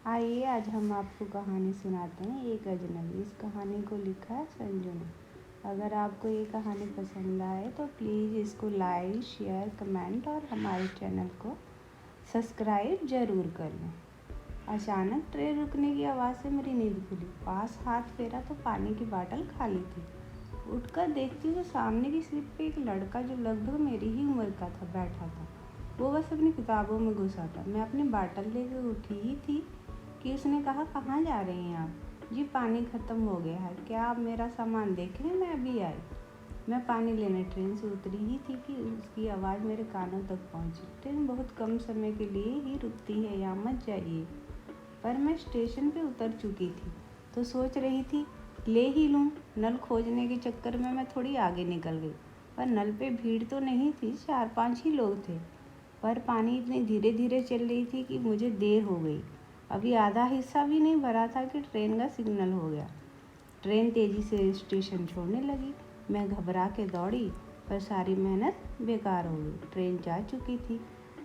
आइए आज हम आपको कहानी सुनाते हैं एक अजनबी। इस कहानी को लिखा है संजू ने। अगर आपको ये कहानी पसंद आए तो प्लीज़ इसको लाइक, शेयर, कमेंट और हमारे चैनल को सब्सक्राइब ज़रूर कर लें। अचानक ट्रेन रुकने की आवाज़ से मेरी नींद खुली। पास हाथ फेरा तो पानी की बोतल खाली थी। उठकर देखती तो सामने की सीट पे एक लड़का जो लगभग मेरी ही उम्र का था बैठा था। वो बस अपनी किताबों में घुसा था। मैं अपनी बोतल लेकर उठी ही थी कि उसने कहा, कहाँ जा रही हैं आप? जी पानी ख़त्म हो गया है, क्या आप मेरा सामान देख रहे हैं? मैं अभी आई। मैं पानी लेने ट्रेन से उतरी ही थी कि उसकी आवाज़ मेरे कानों तक पहुंची। ट्रेन बहुत कम समय के लिए ही रुकती है, यहाँ मत जाइए। पर मैं स्टेशन पे उतर चुकी थी तो सोच रही थी ले ही लूँ। नल खोजने के चक्कर में मैं थोड़ी आगे निकल गई, पर नल पे भीड़ तो नहीं थी, 4-5 ही लोग थे। पर पानी इतनी धीरे धीरे चल रही थी कि मुझे देर हो गई। अभी आधा हिस्सा भी नहीं भरा था कि ट्रेन का सिग्नल हो गया। ट्रेन तेज़ी से स्टेशन छोड़ने लगी। मैं घबरा के दौड़ी, पर सारी मेहनत बेकार हो गई। ट्रेन जा चुकी थी।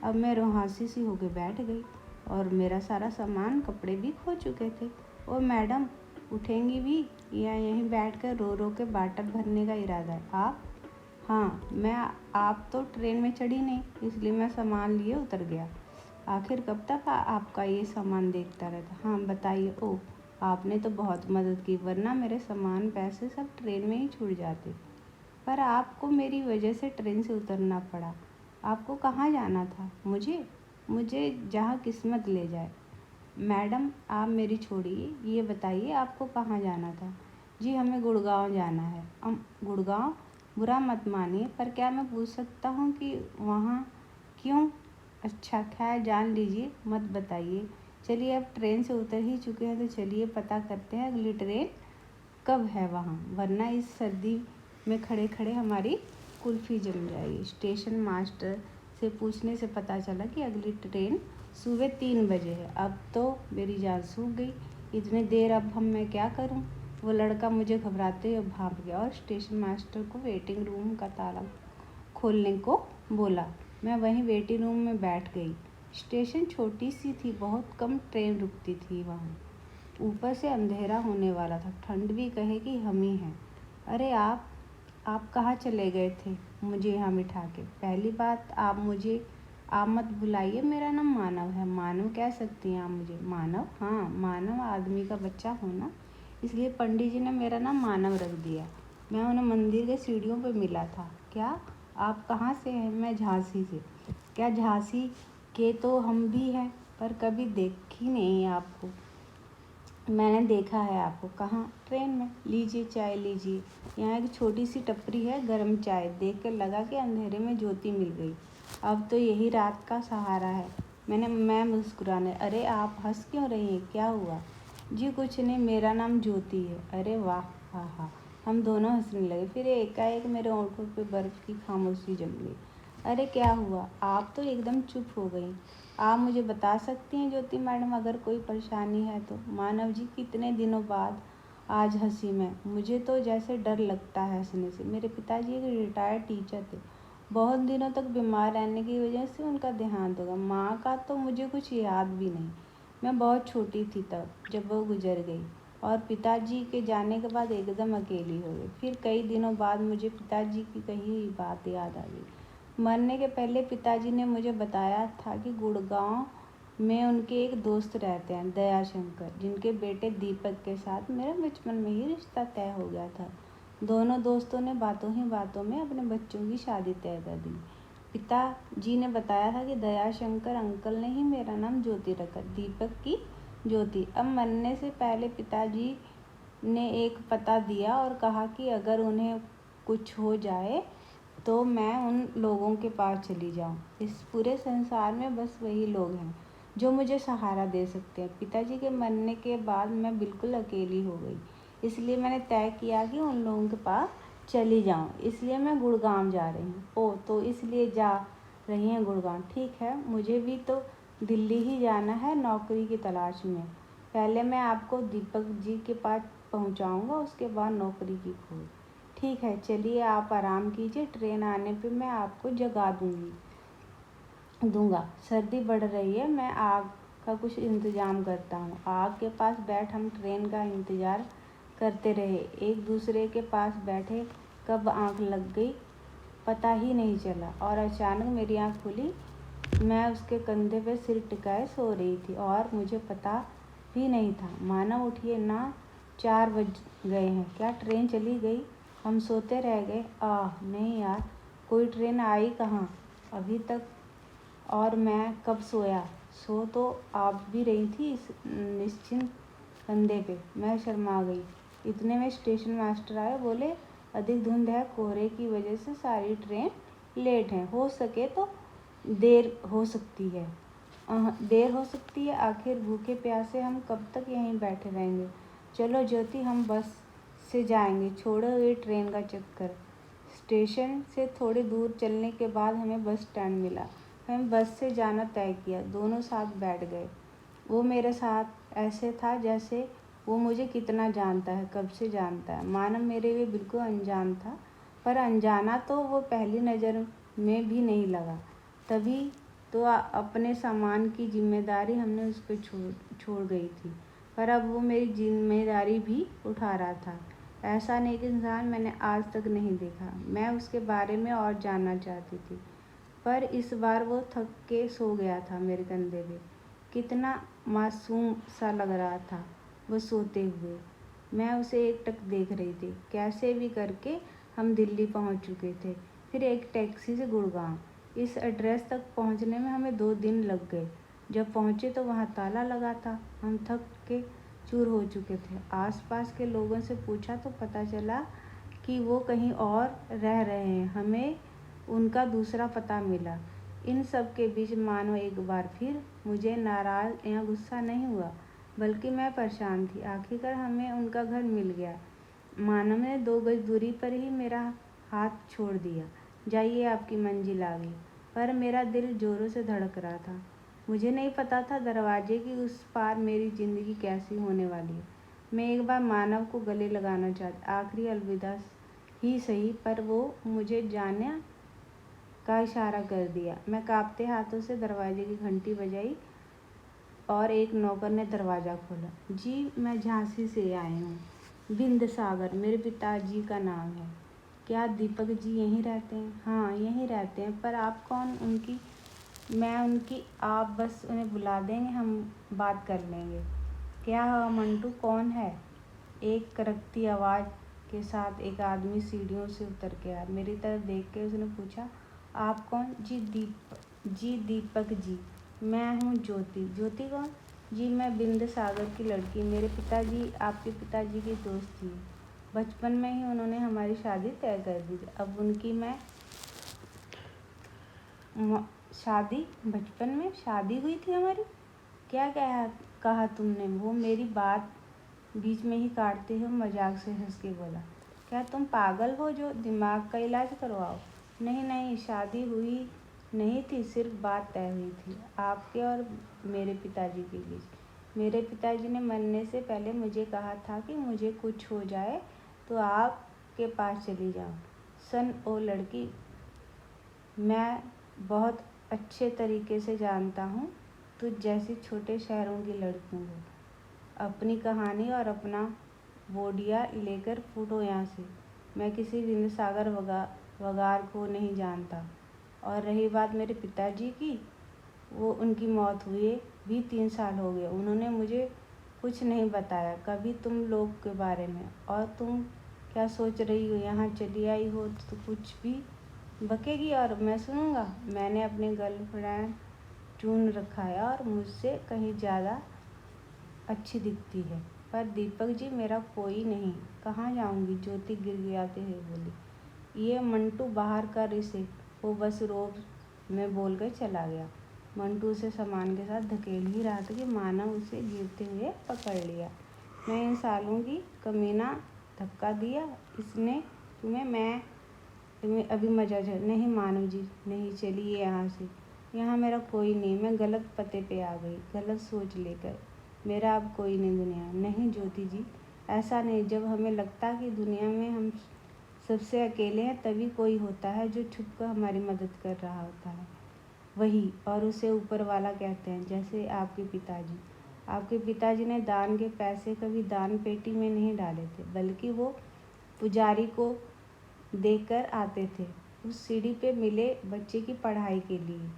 अब मैं रोहासी सी होकर बैठ गई और मेरा सारा सामान, कपड़े भी खो चुके थे। ओ मैडम, उठेंगी भी या यहीं बैठकर रो रो के बोतल भरने का इरादा है? आप? हाँ मैं। आप तो ट्रेन में चढ़ी नहीं, इसलिए मैं सामान लिए उतर गया। आखिर कब तक आपका ये सामान देखता रहता? हाँ बताइए। ओह, आपने तो बहुत मदद की, वरना मेरे सामान पैसे सब ट्रेन में ही छूट जाते। पर आपको मेरी वजह से ट्रेन से उतरना पड़ा। आपको कहाँ जाना था? मुझे जहाँ किस्मत ले जाए। मैडम आप मेरी छोड़िए, ये बताइए आपको कहाँ जाना था? जी हमें गुड़गांव जाना है। गुड़गांव? बुरा मत मानिए, पर क्या मैं पूछ सकता हूँ कि वहाँ क्यों? अच्छा खैर जान लीजिए, मत बताइए। चलिए अब ट्रेन से उतर ही चुके हैं तो चलिए पता करते हैं अगली ट्रेन कब है वहाँ, वरना इस सर्दी में खड़े खड़े हमारी कुल्फ़ी जम जाएगी। स्टेशन मास्टर से पूछने से पता चला कि अगली ट्रेन सुबह 3 बजे है। अब तो मेरी जान सूख गई। इतनी देर अब मैं क्या करूं? वो लड़का मुझे घबराते हुए भाग गया और स्टेशन मास्टर को वेटिंग रूम का ताला खोलने को बोला। मैं वहीं वेटिंग रूम में बैठ गई। स्टेशन छोटी सी थी, बहुत कम ट्रेन रुकती थी वहाँ। ऊपर से अंधेरा होने वाला था, ठंड भी कहे कि हम ही हैं। अरे आप कहाँ चले गए थे मुझे यहाँ बिठा के? पहली बात आप मत बुलाइए, मेरा नाम मानव है। मानव कह सकती हैं आप मुझे। मानव? हाँ मानव, आदमी का बच्चा हो ना, इसलिए पंडित जी ने मेरा नाम मानव रख दिया। मैं उन्हें मंदिर के सीढ़ियों पर मिला था। क्या? आप कहाँ से हैं? मैं झांसी से। क्या झांसी के तो हम भी हैं, पर कभी देखी नहीं आपको। मैंने देखा है आपको। कहाँ? ट्रेन में। लीजिए चाय लीजिए, यहाँ एक छोटी सी टपरी है, गर्म चाय। देख कर लगा कि अंधेरे में ज्योति मिल गई। अब तो यही रात का सहारा है। मैं मुस्कुराने। अरे आप हंस क्यों रही हैं? क्या हुआ? जी कुछ नहीं, मेरा नाम ज्योति है। अरे वाह, हाँ हाँ। हम दोनों हंसने लगे। फिर एकाएक मेरे होंठों पे बर्फ़ की खामोशी जम गई। अरे क्या हुआ? आप तो एकदम चुप हो गई। आप मुझे बता सकती हैं ज्योति मैडम, अगर कोई परेशानी है तो? मानव जी कितने दिनों बाद आज हंसी मैं। मुझे तो जैसे डर लगता है हंसने से। मेरे पिताजी एक रिटायर्ड टीचर थे। बहुत दिनों तक बीमार रहने की वजह से उनका देहांत हो गया। माँ का तो मुझे कुछ याद भी नहीं। मैं बहुत छोटी थी तब जब वो गुजर गई, और पिताजी के जाने के बाद एकदम अकेली हो गई। फिर कई दिनों बाद मुझे पिताजी की कही हुई बात याद आ गई। मरने के पहले पिताजी ने मुझे बताया था कि गुड़गांव में उनके एक दोस्त रहते हैं, दयाशंकर, जिनके बेटे दीपक के साथ मेरा बचपन में ही रिश्ता तय हो गया था। दोनों दोस्तों ने बातों ही बातों में अपने बच्चों की शादी तय कर दी। पिताजी ने बताया था कि दयाशंकर अंकल ने ही मेरा नाम ज्योति रखा, दीपक की ज्योति। अब मरने से पहले पिताजी ने एक पता दिया और कहा कि अगर उन्हें कुछ हो जाए तो मैं उन लोगों के पास चली जाऊं। इस पूरे संसार में बस वही लोग हैं जो मुझे सहारा दे सकते हैं। पिताजी के मरने के बाद मैं बिल्कुल अकेली हो गई, इसलिए मैंने तय किया कि उन लोगों के पास चली जाऊं। इसलिए मैं गुड़गांव जा रही हूँ। ओह, तो इसलिए जा रही हैं गुड़गांव? ठीक है, मुझे भी तो दिल्ली ही जाना है नौकरी की तलाश में। पहले मैं आपको दीपक जी के पास पहुँचाऊँगा, उसके बाद नौकरी की खोज। ठीक है, चलिए आप आराम कीजिए, ट्रेन आने पे मैं आपको जगा दूँगा। सर्दी बढ़ रही है, मैं आग का कुछ इंतज़ाम करता हूँ। आग के पास बैठ हम ट्रेन का इंतज़ार करते रहे। एक दूसरे के पास बैठे कब आँख लग गई पता ही नहीं चला और अचानक मेरी आँख खुली। मैं उसके कंधे पे सिर टिकाए सो रही थी और मुझे पता भी नहीं था। मानो उठिए ना, 4 बज गए हैं। क्या ट्रेन चली गई? हम सोते रह गए। नहीं यार, कोई ट्रेन आई कहाँ अभी तक। और मैं कब सोया? सो तो आप भी रही थी निश्चिंत कंधे पे। मैं शर्मा गई। इतने में स्टेशन मास्टर आए। बोले, अधिक धुंध है, कोहरे की वजह से सारी ट्रेन लेट है। हो सके तो देर हो सकती है। देर हो सकती है। आखिर भूखे प्यासे हम कब तक यहीं बैठे रहेंगे। चलो ज्योति, हम बस से जाएंगे। छोड़ो ये ट्रेन का चक्कर। स्टेशन से थोड़ी दूर चलने के बाद हमें बस स्टैंड मिला। हम बस से जाना तय किया। दोनों साथ बैठ गए। वो मेरे साथ ऐसे था जैसे वो मुझे कितना जानता है, कब से जानता है। मानव मेरे लिए बिल्कुल अनजान था, पर अनजाना तो वो पहली नज़र में भी नहीं लगा। तभी तो अपने सामान की जिम्मेदारी हमने उस पर छोड़ गई थी, पर अब वो मेरी जिम्मेदारी भी उठा रहा था। ऐसा नेक इंसान मैंने आज तक नहीं देखा। मैं उसके बारे में और जानना चाहती थी, पर इस बार वो थक के सो गया था मेरे कंधे पे। कितना मासूम सा लग रहा था वो सोते हुए। मैं उसे एकटक देख रही थी। कैसे भी करके हम दिल्ली पहुंच चुके थे, फिर एक टैक्सी से गुड़गांव। इस एड्रेस तक पहुंचने में हमें 2 दिन लग गए। जब पहुंचे तो वहां ताला लगा था। हम थक के चूर हो चुके थे। आसपास के लोगों से पूछा तो पता चला कि वो कहीं और रह रहे हैं। हमें उनका दूसरा पता मिला। इन सब के बीच मानो एक बार फिर मुझे नाराज़ या गुस्सा नहीं हुआ, बल्कि मैं परेशान थी। आखिरकार हमें उनका घर मिल गया। मानव ने 2 गज दूरी पर ही मेरा हाथ छोड़ दिया। जाइए, आपकी मंजिल आ गई। पर मेरा दिल जोरों से धड़क रहा था। मुझे नहीं पता था दरवाजे की उस पार मेरी ज़िंदगी कैसी होने वाली है। मैं एक बार मानव को गले लगाना चाहती, आखिरी अलविदा ही सही, पर वो मुझे जाने का इशारा कर दिया। मैं कांपते हाथों से दरवाजे की घंटी बजाई और एक नौकर ने दरवाज़ा खोला। जी, मैं झांसी से आई हूँ। बिंदसागर मेरे पिताजी का नाम है। क्या दीपक जी यहीं रहते हैं? हाँ, यहीं रहते हैं। पर आप कौन? मैं उनकी। आप बस उन्हें बुला देंगे, हम बात कर लेंगे। क्या हुआ मंटू, कौन है? एक करकती आवाज़ के साथ एक आदमी सीढ़ियों से उतर के आया। मेरी तरफ देख के उसने पूछा, आप कौन? जी दीपक जी। मैं हूँ ज्योति। ज्योति कौन? जी, मैं बिंदसागर की लड़की। मेरे पिताजी आपके पिताजी की दोस्त थी। बचपन में ही उन्होंने हमारी शादी तय कर दी थी। अब उनकी मैं शादी? बचपन में शादी हुई थी हमारी? क्या कहा तुमने? वो मेरी बात बीच में ही काटते हुए मजाक से हंस के बोला, क्या तुम पागल हो जो? दिमाग का इलाज करवाओ। नहीं, शादी हुई नहीं थी, सिर्फ बात तय हुई थी आपके और मेरे पिताजी के बीच। मेरे पिताजी ने मरने से पहले मुझे कहा था कि मुझे कुछ हो जाए तो आपके पास चली जाओ। ओ लड़की, मैं बहुत अच्छे तरीके से जानता हूँ तुझ जैसी छोटे शहरों की लड़कियों को। अपनी कहानी और अपना बोडिया लेकर फूटो यहाँ से। मैं किसी बिंदसागर वगार को नहीं जानता। और रही बात मेरे पिताजी की, वो उनकी मौत हुए भी 3 साल हो गए। उन्होंने मुझे कुछ नहीं बताया कभी तुम लोग के बारे में। और तुम क्या सोच रही हो? यहाँ चली आई हो तो कुछ भी बकेगी और मैं सुनूंगा? मैंने अपनी गर्लफ्रेंड चुन रखा है और मुझसे कहीं ज़्यादा अच्छी दिखती है। पर दीपक जी, मेरा कोई नहीं। कहाँ जाऊँगी? ज्योति गिड़गिड़ाते हुए बोली। ये मंटू बाहर कर इसे। वो बस रोब में बोलकर चला गया। मंटू उसे सामान के साथ धकेल ही रहा था कि मानव उसे गिरते हुए पकड़ लिया। मैं इन सालों की कमीना धक्का दिया इसने तुम्हें अभी मजा चल। नहीं मानव जी, नहीं, चलिए यहाँ से। यहाँ मेरा कोई नहीं। मैं गलत पते पे आ गई, गलत सोच लेकर। मेरा अब कोई नहीं दुनिया में। नहीं ज्योति जी, ऐसा नहीं। जब हमें लगता कि दुनिया में हम सबसे अकेले हैं, तभी कोई होता है जो छुपकर हमारी मदद कर रहा होता है। वही, और उसे ऊपर वाला कहते हैं। जैसे आपके पिताजी ने दान के पैसे कभी दान पेटी में नहीं डाले थे, बल्कि वो पुजारी को देकर आते थे उस सीढ़ी पे मिले बच्चे की पढ़ाई के लिए।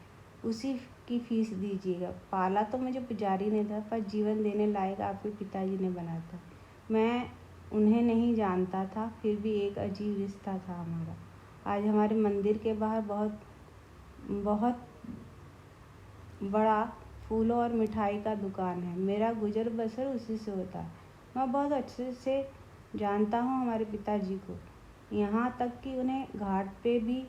उसी की फीस दीजिएगा। पाला तो मुझे पुजारी ने था, पर जीवन देने लायक आपके पिताजी ने बना था। मैं उन्हें नहीं जानता था, फिर भी एक अजीब रिश्ता था हमारा। आज हमारे मंदिर के बाहर बहुत बहुत बड़ा फूलों और मिठाई का दुकान है। मेरा गुजर बसर उसी से होता है। मैं बहुत अच्छे से जानता हूँ हमारे पिताजी को, यहाँ तक कि उन्हें घाट पे भी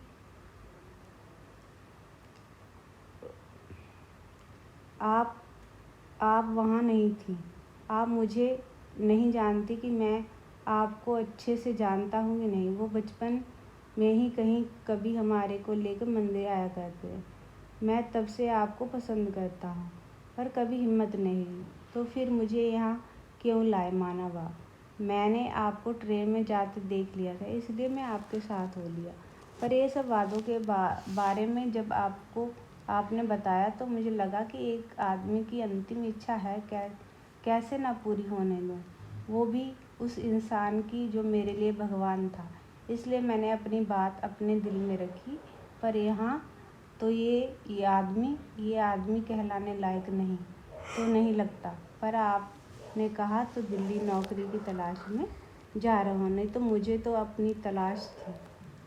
आप वहाँ नहीं थी। आप मुझे नहीं जानती कि मैं आपको अच्छे से जानता हूँ कि नहीं। वो बचपन में ही कहीं कभी हमारे को लेकर मंदिर आया करते हैं। मैं तब से आपको पसंद करता हूँ, पर कभी हिम्मत नहीं हुई। तो फिर मुझे यहाँ क्यों लाए मानव आप? मैंने आपको ट्रेन में जाते देख लिया था, इसलिए मैं आपके साथ हो लिया। पर ये सब वादों के बारे में जब आपने बताया तो मुझे लगा कि एक आदमी की अंतिम इच्छा है कैसे ना पूरी होने दूँ, वो भी उस इंसान की जो मेरे लिए भगवान था। इसलिए मैंने अपनी बात अपने दिल में रखी। पर यहाँ तो ये आदमी कहलाने लायक नहीं तो नहीं लगता। पर आपने कहा तो दिल्ली नौकरी की तलाश में जा रहा हूँ। नहीं तो मुझे तो अपनी तलाश थी,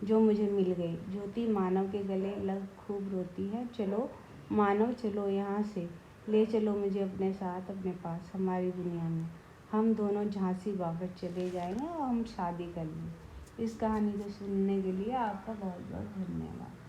जो मुझे मिल गई। ज्योति मानव के गले लग खूब रोती है। चलो मानव, चलो यहाँ से, ले चलो मुझे अपने साथ, अपने पास, हमारी दुनिया में। हम दोनों झांसी वापस चले जाएंगे और हम शादी कर लेंगे। इस कहानी को सुनने के लिए आपका बहुत बहुत धन्यवाद।